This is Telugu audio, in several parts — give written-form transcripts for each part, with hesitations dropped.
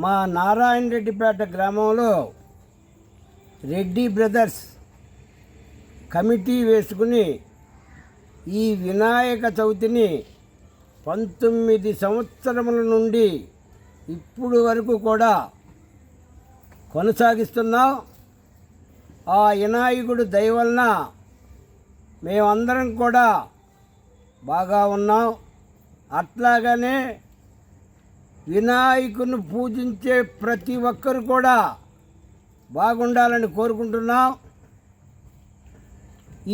మా నారాయణ రెడ్డిపేట గ్రామంలో రెడ్డి బ్రదర్స్ కమిటీ వేసుకుని ఈ వినాయక చవితిని 19 సంవత్సరముల నుండి ఇప్పుడు వరకు కూడా కొనసాగిస్తున్నాం. ఆ వినాయకుడు దయ వలన మేమందరం కూడా బాగా ఉన్నాం. అట్లాగనే వినాయకుని పూజించే ప్రతి ఒక్కరు కూడా బాగుండాలని కోరుకుంటున్నాం.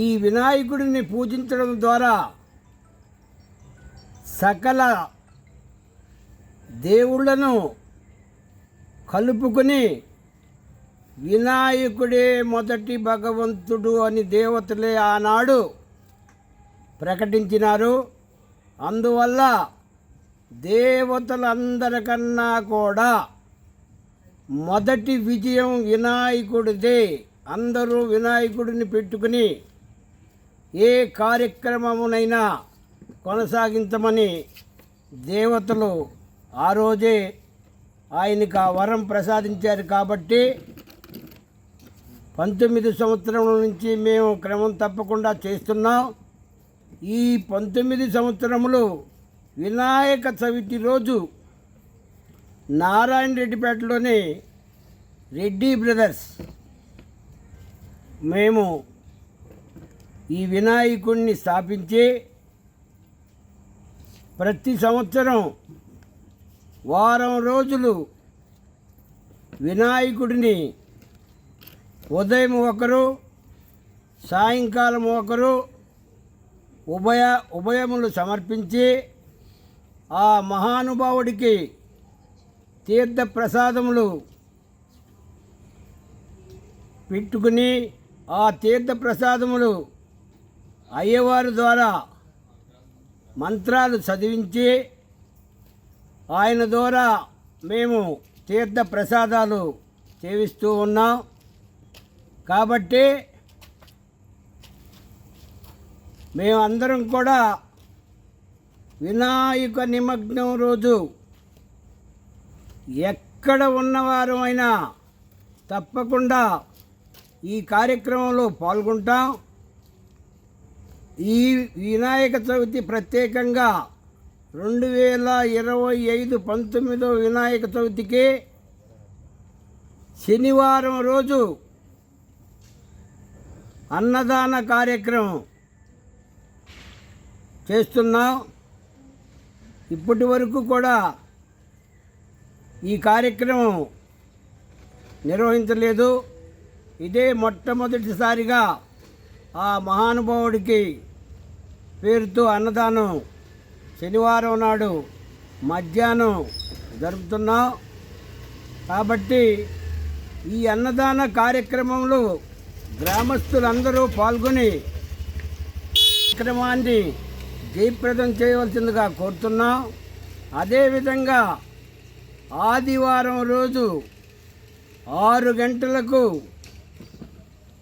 ఈ వినాయకుడిని పూజించడం ద్వారా సకల దేవుళ్ళను కలుపుకొని వినాయకుడే మొదటి భగవంతుడు అని దేవతలే ఆనాడు ప్రకటించినారు. అందువల్ల దేవతలందరికన్నా కూడా మొదటి విజయం వినాయకుడిదే. అందరూ వినాయకుడిని పెట్టుకుని ఏ కార్యక్రమమునైనా కొనసాగించమని దేవతలు ఆ రోజే ఆయనకు ఆ వరం ప్రసాదించారు. కాబట్టి 19 సంవత్సరముల నుంచి మేము క్రమం తప్పకుండా చేస్తున్నాం. ఈ 19 సంవత్సరములు వినాయక చవితి రోజు నారాయణ రెడ్డిపేటలోని రెడ్డి బ్రదర్స్ మేము ఈ వినాయకుడిని స్థాపించి ప్రతి సంవత్సరం వారం రోజులు వినాయకుడిని ఉదయం ఒకరు, సాయంకాలం ఒకరు ఉభయములు సమర్పించి ఆ మహానుభావుడికి తీర్థ ప్రసాదములు పెట్టుకుని ఆ తీర్థ ప్రసాదములు అయ్యవారి ద్వారా మంత్రాలు చదివించి ఆయన ద్వారా మేము తీర్థ ప్రసాదాలు సేవిస్తూ ఉన్నాం. కాబట్టి మేమందరం కూడా వినాయక నిమగ్నం రోజు ఎక్కడ ఉన్నవారమైనా తప్పకుండా ఈ కార్యక్రమంలో పాల్గొంటాం. ఈ వినాయక చవితి ప్రత్యేకంగా 2025 19వ వినాయక చవితికి శనివారం రోజు అన్నదాన కార్యక్రమం చేస్తున్నాం. ఇప్పటి వరకు కూడా ఈ కార్యక్రమం నిర్వహించలేదు. ఇదే మొట్టమొదటిసారిగా ఆ మహానుభావుడికి పేరుతో అన్నదానం శనివారం నాడు మధ్యాహ్నం జరుపుతున్నాం. కాబట్టి ఈ అన్నదాన కార్యక్రమంలో గ్రామస్తులందరూ పాల్గొని కార్యక్రమాన్ని జయప్రదం చేయవలసిందిగా కోరుతున్నాం. అదేవిధంగా ఆదివారం రోజు 6 గంటలకు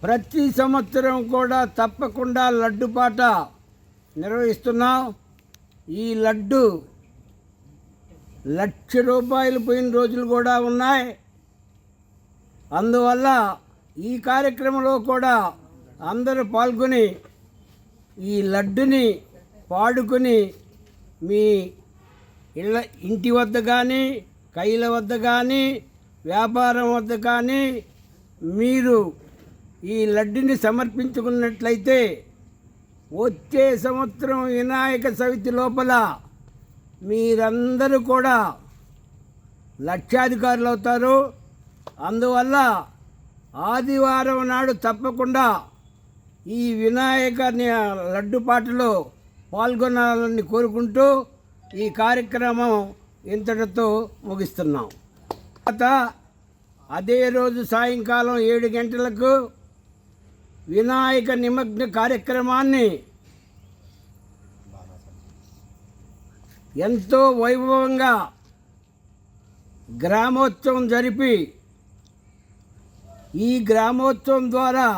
ప్రతి సంవత్సరం కూడా తప్పకుండా లడ్డుపాట నిర్వహిస్తున్నాం. ఈ లడ్డు 1,00,000 రూపాయలు పోయిన రోజులు కూడా ఉన్నాయి. అందువల్ల ఈ కార్యక్రమంలో కూడా అందరూ పాల్గొని ఈ లడ్డుని పాడుకొని మీ ఇంటి వద్ద కానీ, కైల వద్ద కానీ, వ్యాపారం వద్ద కానీ మీరు ఈ లడ్డుని సమర్పించుకున్నట్లయితే వచ్చే సంవత్సరం వినాయక చవితి లోపల మీరందరూ కూడా లక్షాధికారులు అవుతారు. అందువల్ల ఆదివారం నాడు తప్పకుండా ఈ వినాయక లడ్డు పాటలో పాల్గొనాలని కోరుకుంటూ ఈ కార్యక్రమం ఇంతటితో ముగిస్తున్నాం. తర్వాత అదే రోజు సాయంకాలం 7 గంటలకు వినాయక నిమగ్న కార్యక్రమాన్ని ఎంతో వైభవంగా గ్రామోత్సవం జరిపి ఈ గ్రామోత్సవం ద్వారా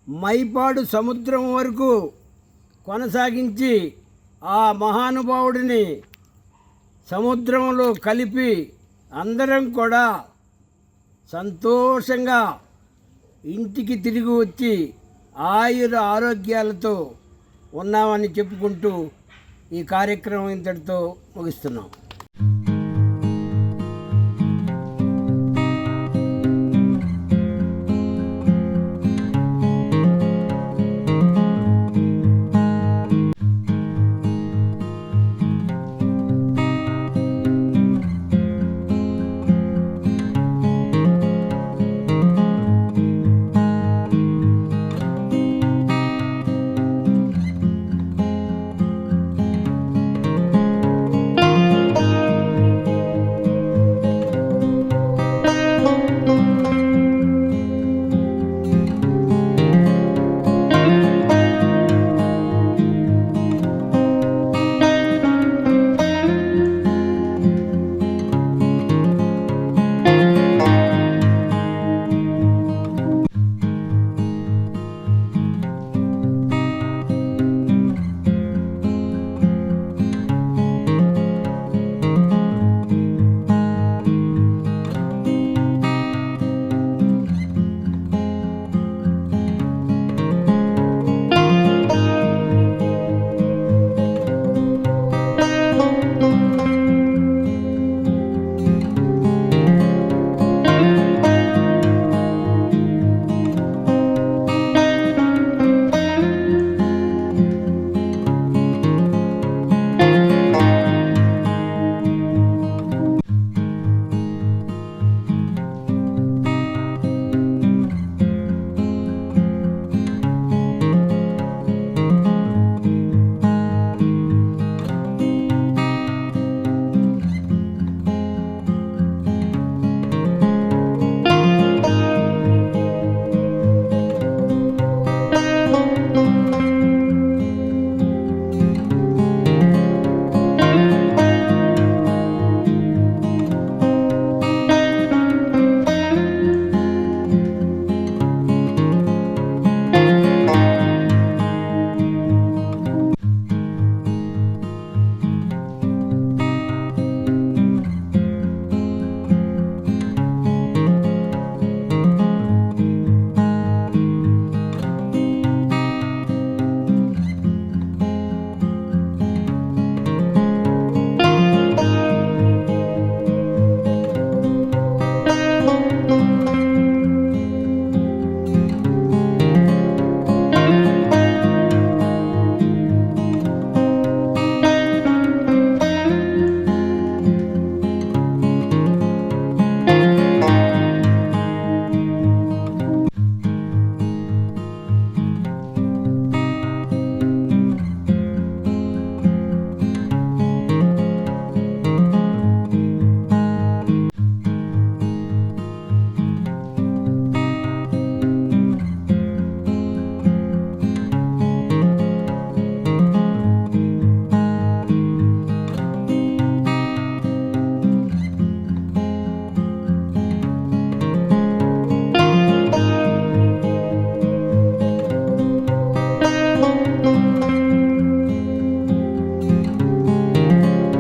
మైపాడు సముద్రం వరకు కొనసాగించి ఆ మహానుభావుడిని సముద్రంలో కలిపి అందరం కూడా సంతోషంగా ఇంటికి తిరిగి వచ్చి ఆయుర ఆరోగ్యాలతో ఉన్నామని చెప్పుకుంటూ ఈ కార్యక్రమం ఇంతటితో ముగిస్తున్నాం.